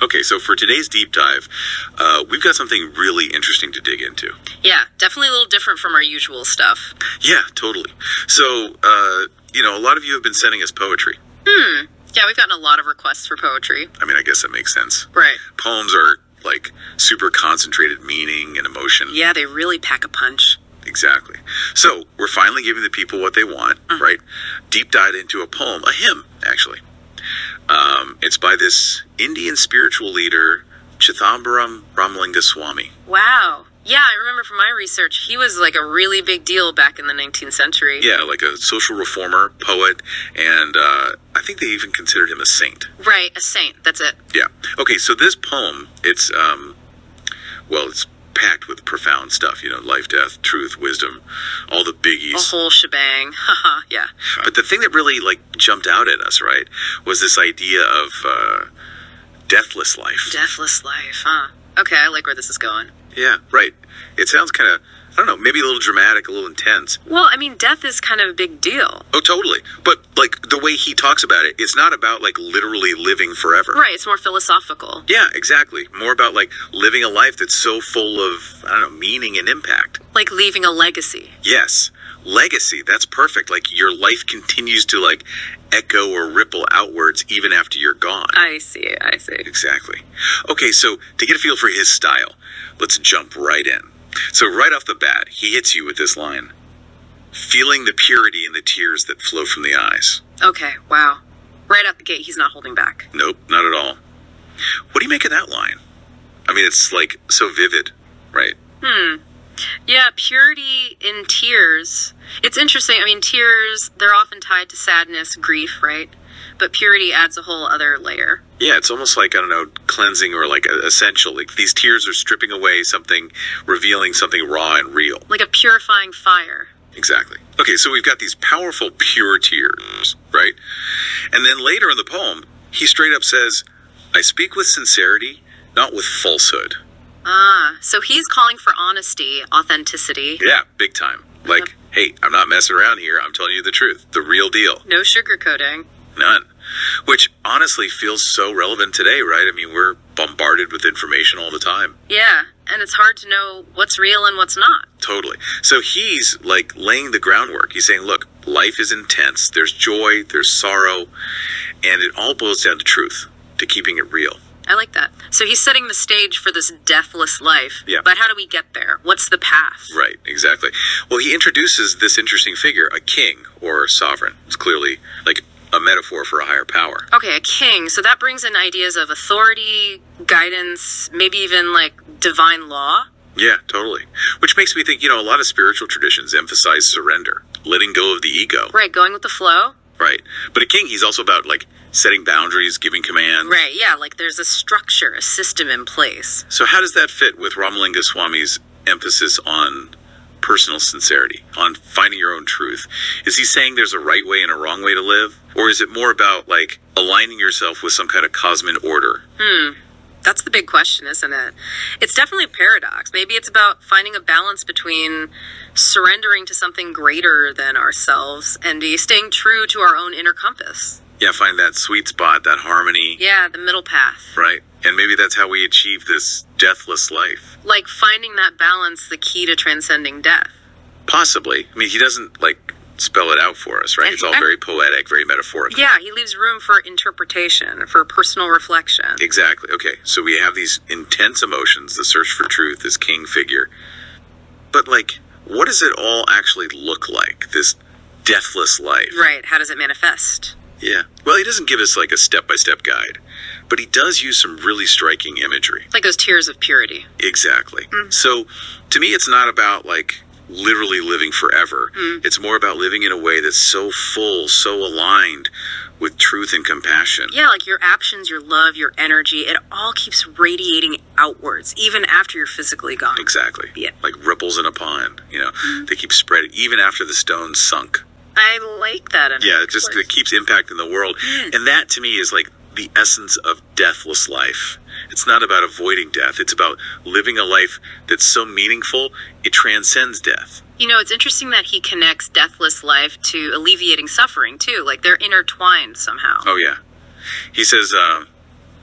Okay, so for today's deep dive, we've got something really interesting to dig into. Yeah, definitely a little different from our usual stuff. Yeah, totally. So, a lot of you have been sending us poetry. Yeah, we've gotten a lot of requests for poetry. I mean, I guess that makes sense. Right. Poems are, like, super concentrated meaning and emotion. Yeah, they really pack a punch. Exactly. So, we're finally giving the people what they want, right? Deep dive into a poem, a hymn, actually. It's by this Indian spiritual leader, Chithambaram Ramalinga Swamy. Wow. Yeah, I remember from my research, he was like a really big deal back in the 19th century. Yeah, like a social reformer, poet, and I think they even considered him a saint. Right, a saint. That's it. Yeah. Okay, so this poem, it's packed with profound stuff, life, death, truth, wisdom, all the biggies. A whole shebang. Haha, yeah. But the thing that really, jumped out at us, right, was this idea of deathless life. Deathless life, huh? Okay, I like where this is going. Yeah, right. It sounds kind of, I don't know, maybe a little dramatic, a little intense. Well, I mean, death is kind of a big deal. Oh, totally. But, the way he talks about it, it's not about, literally living forever. Right, it's more philosophical. Yeah, exactly. More about, living a life that's so full of, I don't know, meaning and impact. Like leaving a legacy. Yes. Legacy, that's perfect. Your life continues to, echo or ripple outwards even after you're gone. I see. Exactly. Okay, so to get a feel for his style, let's jump right in. So right off the bat, he hits you with this line. Feeling the purity in the tears that flow from the eyes. Okay, wow. Right out the gate, he's not holding back. Nope, not at all. What do you make of that line? I mean, it's, so vivid, right? Yeah, purity in tears. It's interesting. I mean, tears, they're often tied to sadness, grief, right? But purity adds a whole other layer. Yeah, it's almost cleansing or essential. These tears are stripping away something, revealing something raw and real. Like a purifying fire. Exactly. Okay, so we've got these powerful, pure tears, right? And then later in the poem, he straight up says, I speak with sincerity, not with falsehood. So he's calling for honesty, authenticity. Yeah, big time. Hey, I'm not messing around here. I'm telling you the truth. The real deal. No sugarcoating. None. Which honestly feels so relevant today, right? I mean, we're bombarded with information all the time. Yeah, and it's hard to know what's real and what's not. Totally. So he's laying the groundwork. He's saying, look, life is intense. There's joy, there's sorrow, and it all boils down to truth, to keeping it real. I like that. So he's setting the stage for this deathless life. Yeah. But how do we get there? What's the path? Right, exactly. Well, he introduces this interesting figure, a king or sovereign. It's clearly a metaphor for a higher power. Okay, a king. So that brings in ideas of authority, guidance, maybe even divine law. Yeah, totally. Which makes me think, a lot of spiritual traditions emphasize surrender, letting go of the ego. Right, going with the flow. Right. But a king, he's also about setting boundaries, giving commands. Right, yeah, there's a structure, a system in place. So how does that fit with Ramalinga Swamy's emphasis on personal sincerity, on finding your own truth? Is he saying there's a right way and a wrong way to live? Or is it more about aligning yourself with some kind of cosmic order? That's the big question, isn't it? It's definitely a paradox. Maybe it's about finding a balance between surrendering to something greater than ourselves and staying true to our own inner compass. Yeah, find that sweet spot, that harmony. Yeah, the middle path. Right. And maybe that's how we achieve this deathless life. Finding that balance, the key to transcending death. Possibly. I mean, he doesn't, spell it out for us, right? It's all very poetic, very metaphorical. Yeah, he leaves room for interpretation, for personal reflection. Exactly. Okay, so we have these intense emotions, the search for truth, this king figure. But, what does it all actually look like, this deathless life? Right, how does it manifest? Yeah. Well, he doesn't give us, a step-by-step guide, but he does use some really striking imagery. Like those tears of purity. Exactly. So, to me, it's not about, literally living forever. It's more about living in a way that's so full, so aligned with truth and compassion. Yeah, your actions, your love, your energy, it all keeps radiating outwards, even after you're physically gone. Exactly. Yeah. Like ripples in a pond, they keep spreading, even after the stone's sunk. I like that. Yeah, it keeps impacting the world. And that, to me, is the essence of deathless life. It's not about avoiding death. It's about living a life that's so meaningful, it transcends death. It's interesting that he connects deathless life to alleviating suffering, too. They're intertwined somehow. Oh, yeah. He says,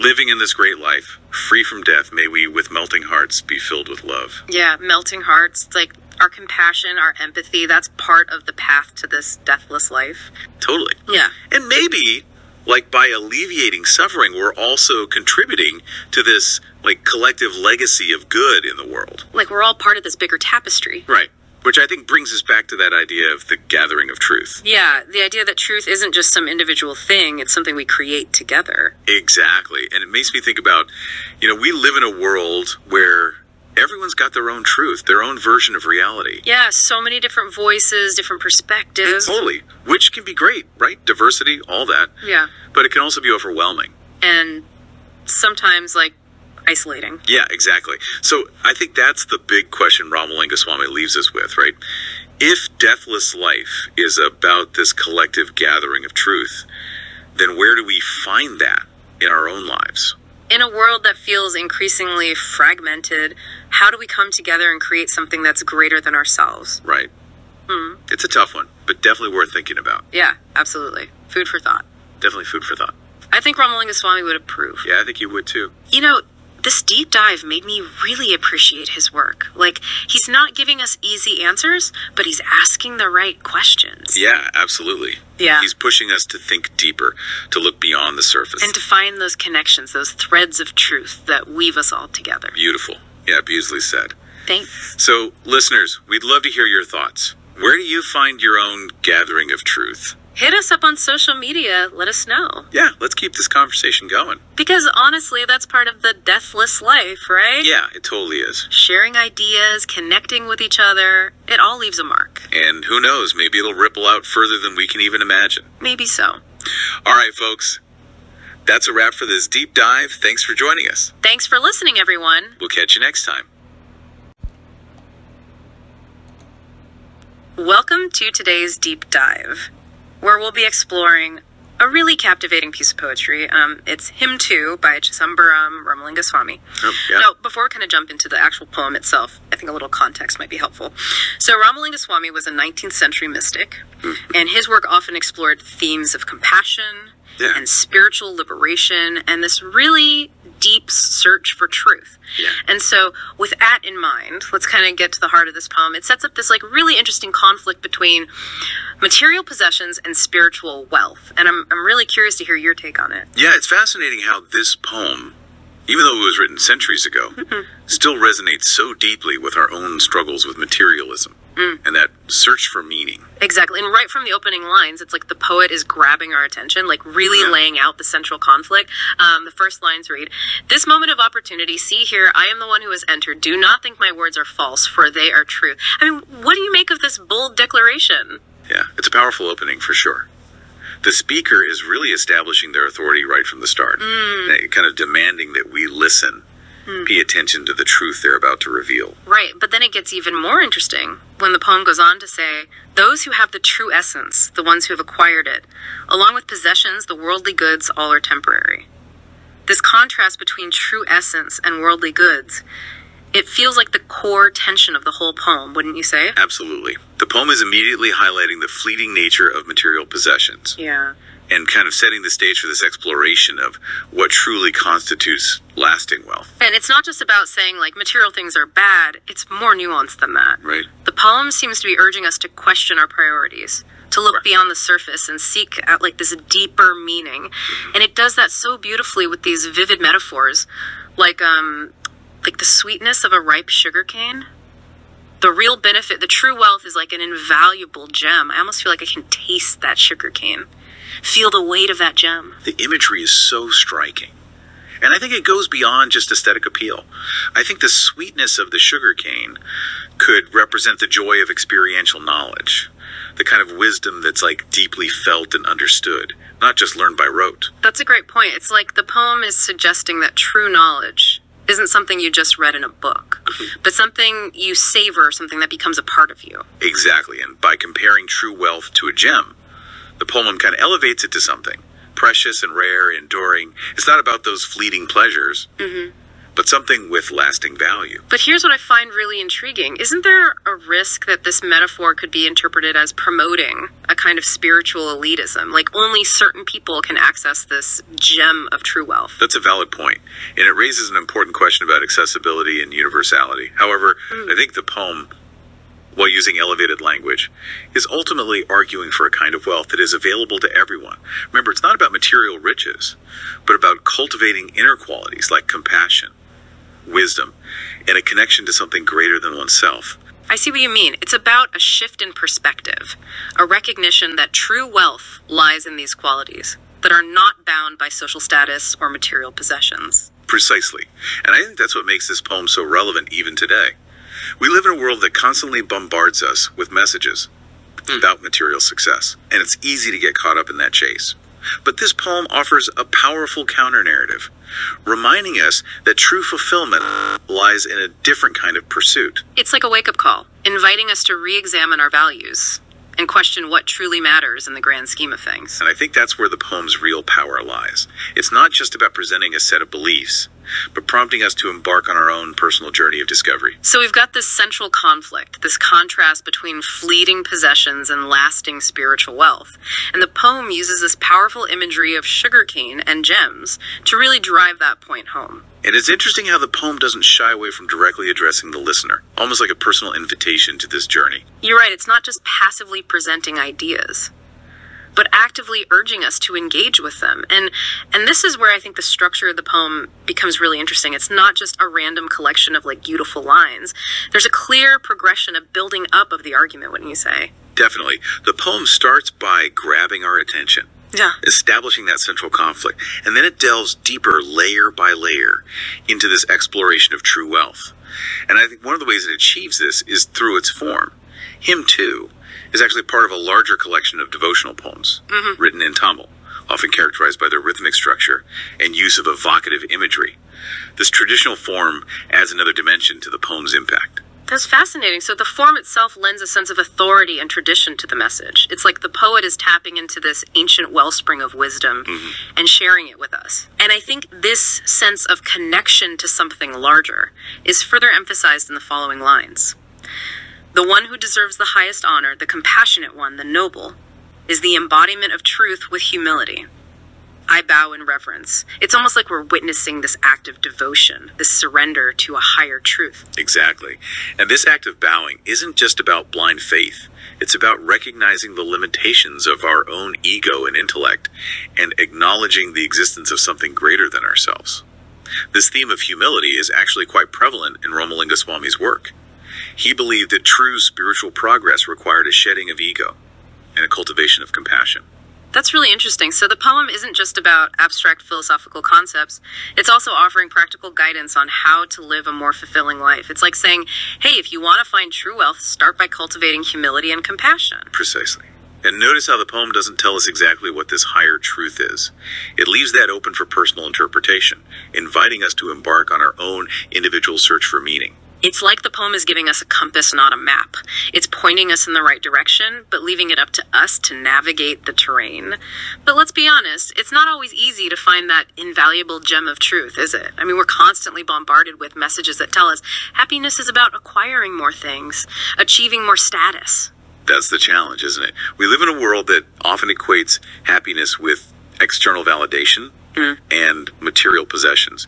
Living in this great life, free from death, may we with melting hearts be filled with love. Yeah, melting hearts, like our compassion, our empathy, that's part of the path to this deathless life. Totally. Yeah. And maybe, like, by alleviating suffering, we're also contributing to this, like, collective legacy of good in the world. Like we're all part of this bigger tapestry. Right. Which I think brings us back to that idea of the gathering of truth. Yeah, the idea that truth isn't just some individual thing, it's something we create together. Exactly. And it makes me think about, we live in a world where everyone's got their own truth, their own version of reality. Yeah, so many different voices, different perspectives. Totally. Which can be great, right? Diversity, all that. Yeah. But it can also be overwhelming. And sometimes, like, isolating. Yeah, exactly. So I think that's the big question Ramalinga Swamy leaves us with, right? If deathless life is about this collective gathering of truth, then where do we find that in our own lives? In a world that feels increasingly fragmented, how do we come together and create something that's greater than ourselves? Right. It's a tough one, but definitely worth thinking about. Yeah, absolutely. Food for thought. Definitely food for thought. I think Ramalinga Swamy would approve. Yeah, I think you would too. This deep dive made me really appreciate his work. Like, he's not giving us easy answers, but he's asking the right questions. Yeah, absolutely. Yeah. He's pushing us to think deeper, to look beyond the surface. And to find those connections, those threads of truth that weave us all together. Beautiful. Yeah, beautifully said. Thanks. So, listeners, we'd love to hear your thoughts. Where do you find your own gathering of truth? Hit us up on social media. Let us know. Yeah, let's keep this conversation going. Because honestly, that's part of the deathless life, right? Yeah, it totally is. Sharing ideas, connecting with each other, it all leaves a mark. And who knows, maybe it'll ripple out further than we can even imagine. Maybe so. All right, folks. That's a wrap for this deep dive. Thanks for joining us. Thanks for listening, everyone. We'll catch you next time. Welcome to today's deep dive, where we'll be exploring a really captivating piece of poetry. It's Hymn 2 by Chithambaram Ramalinga Swamy. Oh, yeah. Now, before we kind of jump into the actual poem itself, I think a little context might be helpful. So Ramalinga Swamy was a 19th century mystic, and his work often explored themes of compassion and spiritual liberation and this really deep search for truth. Yeah. And so with that in mind, let's kind of get to the heart of this poem. It sets up this like really interesting conflict between material possessions and spiritual wealth. And I'm really curious to hear your take on it. Yeah, it's fascinating how this poem, even though it was written centuries ago, still resonates so deeply with our own struggles with materialism and that search for meaning. Exactly. And right from the opening lines, it's like the poet is grabbing our attention, like really laying out the central conflict. The first lines read, "This moment of opportunity, see here, I am the one who has entered. Do not think my words are false, for they are true." I mean, what do you make of this bold declaration? Yeah, it's a powerful opening for sure. The speaker is really establishing their authority right from the start, kind of demanding that we listen, pay attention to the truth they're about to reveal. Right, but then it gets even more interesting when the poem goes on to say, "Those who have the true essence, the ones who have acquired it, along with possessions, the worldly goods, all are temporary." This contrast between true essence and worldly goods, it feels like the core tension of the whole poem, wouldn't you say? Absolutely. The poem is immediately highlighting the fleeting nature of material possessions Yeah. and kind of setting the stage for this exploration of what truly constitutes lasting wealth. And it's not just about saying, like, material things are bad. It's more nuanced than that. Right. The poem seems to be urging us to question our priorities, to look beyond the surface and seek out, like, this deeper meaning. And it does that so beautifully with these vivid metaphors, like the sweetness of a ripe sugar cane. The real benefit, the true wealth is like an invaluable gem. I almost feel like I can taste that sugar cane. Feel the weight of that gem. The imagery is so striking. And I think it goes beyond just aesthetic appeal. I think the sweetness of the sugar cane could represent the joy of experiential knowledge, the kind of wisdom that's like deeply felt and understood, not just learned by rote. That's a great point. It's like the poem is suggesting that true knowledge isn't something you just read in a book, but something you savor, something that becomes a part of you. Exactly. And by comparing true wealth to a gem, the poem kind of elevates it to something precious and rare, enduring. It's not about those fleeting pleasures, but something with lasting value. But here's what I find really intriguing. Isn't there a risk that this metaphor could be interpreted as promoting a kind of spiritual elitism? Like only certain people can access this gem of true wealth. That's a valid point, and it raises an important question about accessibility and universality. However, I think the poem, while using elevated language, is ultimately arguing for a kind of wealth that is available to everyone. Remember, it's not about material riches, but about cultivating inner qualities like compassion, wisdom, and a connection to something greater than oneself. I see what you mean. It's about a shift in perspective, a recognition that true wealth lies in these qualities that are not bound by social status or material possessions. Precisely. And I think that's what makes this poem so relevant even today. We live in a world that constantly bombards us with messages about material success, and it's easy to get caught up in that chase. But this poem offers a powerful counter-narrative, reminding us that true fulfillment lies in a different kind of pursuit. It's like a wake-up call, inviting us to re-examine our values and question what truly matters in the grand scheme of things. And I think that's where the poem's real power lies. It's not just about presenting a set of beliefs, but prompting us to embark on our own personal journey of discovery. So we've got this central conflict, this contrast between fleeting possessions and lasting spiritual wealth. And the poem uses this powerful imagery of sugarcane and gems to really drive that point home. And it's interesting how the poem doesn't shy away from directly addressing the listener, almost like a personal invitation to this journey. You're right, it's not just passively presenting ideas, but actively urging us to engage with them. And this is where I think the structure of the poem becomes really interesting. It's not just a random collection of like beautiful lines. There's a clear progression of building up of the argument, wouldn't you say? Definitely. The poem starts by grabbing our attention, establishing that central conflict, and then it delves deeper layer by layer into this exploration of true wealth. And I think one of the ways it achieves this is through its form. Hymn 2 is actually part of a larger collection of devotional poems written in Tamil, often characterized by their rhythmic structure and use of evocative imagery. This traditional form adds another dimension to the poem's impact. That's fascinating. So the form itself lends a sense of authority and tradition to the message. It's like the poet is tapping into this ancient wellspring of wisdom and sharing it with us. And I think this sense of connection to something larger is further emphasized in the following lines. The one who deserves the highest honor, the compassionate one, the noble, is the embodiment of truth with humility. I bow in reverence. It's almost like we're witnessing this act of devotion, this surrender to a higher truth. Exactly. And this act of bowing isn't just about blind faith. It's about recognizing the limitations of our own ego and intellect and acknowledging the existence of something greater than ourselves. This theme of humility is actually quite prevalent in Ramalinga Swamy's work. He believed that true spiritual progress required a shedding of ego and a cultivation of compassion. That's really interesting. So the poem isn't just about abstract philosophical concepts. It's also offering practical guidance on how to live a more fulfilling life. It's like saying, hey, if you want to find true wealth, start by cultivating humility and compassion. Precisely. And notice how the poem doesn't tell us exactly what this higher truth is. It leaves that open for personal interpretation, inviting us to embark on our own individual search for meaning. It's like the poem is giving us a compass, not a map. It's pointing us in the right direction, but leaving it up to us to navigate the terrain. But let's be honest, it's not always easy to find that invaluable gem of truth, is it? I mean, we're constantly bombarded with messages that tell us happiness is about acquiring more things, achieving more status. That's the challenge, isn't it? We live in a world that often equates happiness with external validation and material possessions.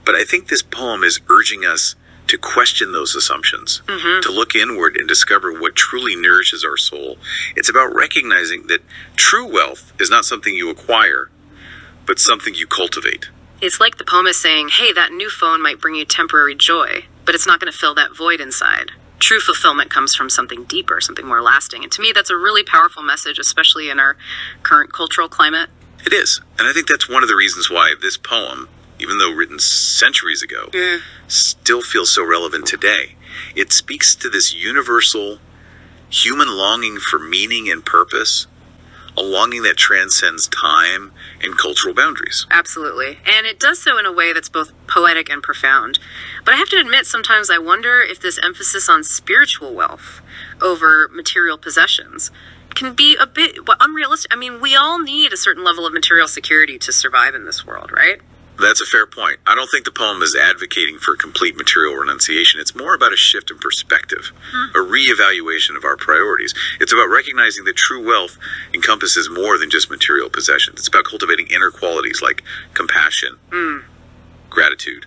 But I think this poem is urging us to question those assumptions, to look inward and discover what truly nourishes our soul. It's about recognizing that true wealth is not something you acquire, but something you cultivate. It's like the poem is saying, hey, that new phone might bring you temporary joy, but it's not going to fill that void inside. True fulfillment comes from something deeper, something more lasting. And to me, that's a really powerful message, especially in our current cultural climate. It is. And I think that's one of the reasons why this poem, even though written centuries ago, still feels so relevant today. It speaks to this universal human longing for meaning and purpose, a longing that transcends time and cultural boundaries. Absolutely. And it does so in a way that's both poetic and profound. But I have to admit, sometimes I wonder if this emphasis on spiritual wealth over material possessions can be a bit unrealistic. I mean, we all need a certain level of material security to survive in this world, right? That's a fair point. I don't think the poem is advocating for complete material renunciation. It's more about a shift in perspective, a reevaluation of our priorities. It's about recognizing that true wealth encompasses more than just material possessions. It's about cultivating inner qualities like compassion, gratitude,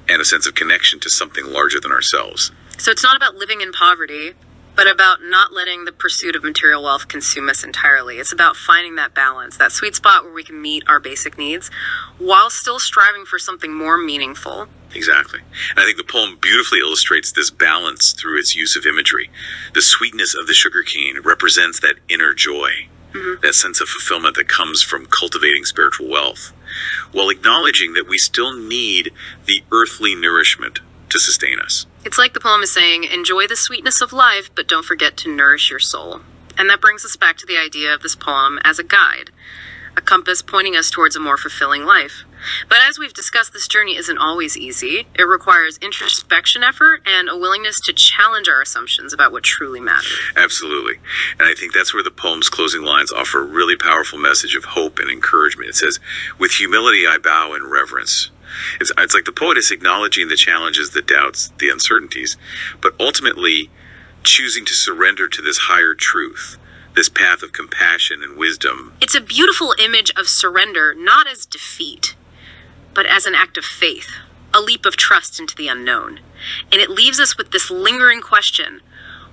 and a sense of connection to something larger than ourselves. So it's not about living in poverty, but about not letting the pursuit of material wealth consume us entirely. It's about finding that balance, that sweet spot where we can meet our basic needs while still striving for something more meaningful. Exactly. And I think the poem beautifully illustrates this balance through its use of imagery. The sweetness of the sugarcane represents that inner joy, that sense of fulfillment that comes from cultivating spiritual wealth, while acknowledging that we still need the earthly nourishment to sustain us. It's like the poem is saying, enjoy the sweetness of life, but don't forget to nourish your soul. And that brings us back to the idea of this poem as a guide, a compass pointing us towards a more fulfilling life. But as we've discussed, this journey isn't always easy. It requires introspection effort and a willingness to challenge our assumptions about what truly matters. Absolutely. And I think that's where the poem's closing lines offer a really powerful message of hope and encouragement. It says, with humility I bow in reverence. It's like the poet is acknowledging the challenges, the doubts, the uncertainties, but ultimately choosing to surrender to this higher truth, this path of compassion and wisdom. It's a beautiful image of surrender, not as defeat, but as an act of faith, a leap of trust into the unknown. And it leaves us with this lingering question.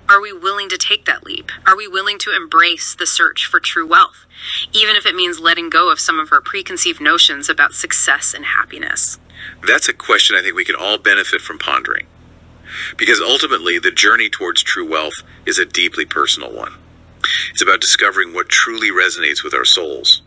Are we willing to take that leap? Are we willing to embrace the search for true wealth, even if it means letting go of some of our preconceived notions about success and happiness? That's a question I think we can all benefit from pondering. Because ultimately, the journey towards true wealth is a deeply personal one. It's about discovering what truly resonates with our souls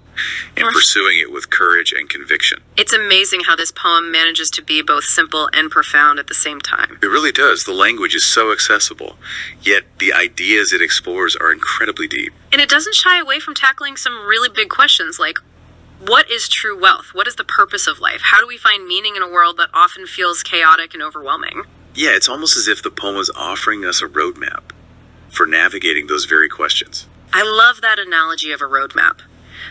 and pursuing it with courage and conviction. It's amazing how this poem manages to be both simple and profound at the same time. It really does. The language is so accessible, yet the ideas it explores are incredibly deep. And it doesn't shy away from tackling some really big questions like, what is true wealth? What is the purpose of life? How do we find meaning in a world that often feels chaotic and overwhelming? Yeah, it's almost as if the poem is offering us a roadmap for navigating those very questions. I love that analogy of a roadmap,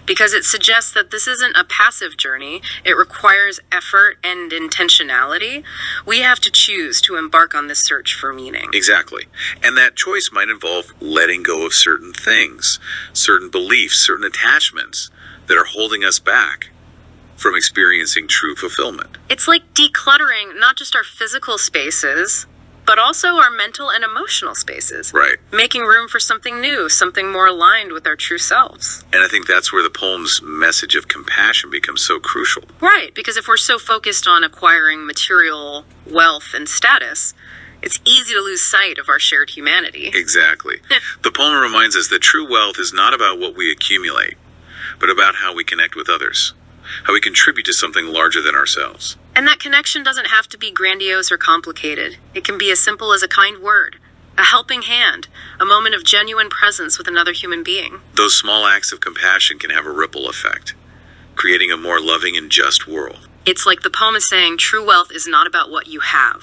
because it suggests that this isn't a passive journey. It requires effort and intentionality. We have to choose to embark on this search for meaning. Exactly. And that choice might involve letting go of certain things, certain beliefs, certain attachments that are holding us back from experiencing true fulfillment. It's like decluttering not just our physical spaces, but also our mental and emotional spaces. Right. Making room for something new, something more aligned with our true selves. And I think that's where the poem's message of compassion becomes so crucial. Right, because if we're so focused on acquiring material wealth and status, it's easy to lose sight of our shared humanity. Exactly. The poem reminds us that true wealth is not about what we accumulate, but about how we connect with others, how we contribute to something larger than ourselves. And that connection doesn't have to be grandiose or complicated. It can be as simple as a kind word, a helping hand, a moment of genuine presence with another human being. Those small acts of compassion can have a ripple effect, creating a more loving and just world. It's like the poem is saying true wealth is not about what you have,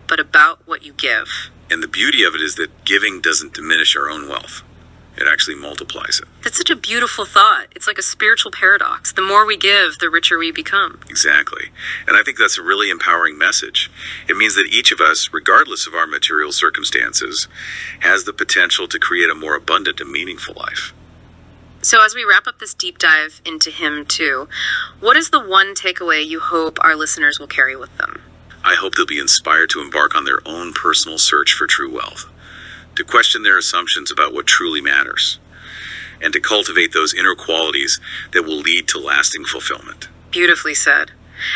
but about what you give. And the beauty of it is that giving doesn't diminish our own wealth. It actually multiplies it. That's such a beautiful thought. It's like a spiritual paradox. The more we give, the richer we become. Exactly. And I think that's a really empowering message. It means that each of us, regardless of our material circumstances, has the potential to create a more abundant and meaningful life. So as we wrap up this deep dive into Hymn 2, what is the one takeaway you hope our listeners will carry with them? I hope they'll be inspired to embark on their own personal search for true wealth, to question their assumptions about what truly matters, and to cultivate those inner qualities that will lead to lasting fulfillment. Beautifully said.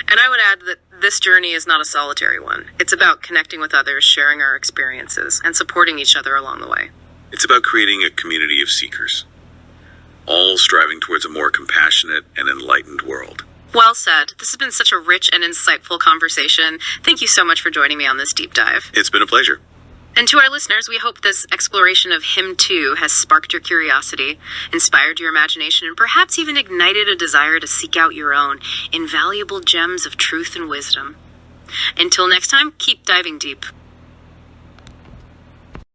And I would add that this journey is not a solitary one. It's about connecting with others, sharing our experiences, and supporting each other along the way. It's about creating a community of seekers, all striving towards a more compassionate and enlightened world. Well said. This has been such a rich and insightful conversation. Thank you so much for joining me on this deep dive. It's been a pleasure. And to our listeners, we hope this exploration of Hymn 2 has sparked your curiosity, inspired your imagination, and perhaps even ignited a desire to seek out your own invaluable gems of truth and wisdom. Until next time, keep diving deep.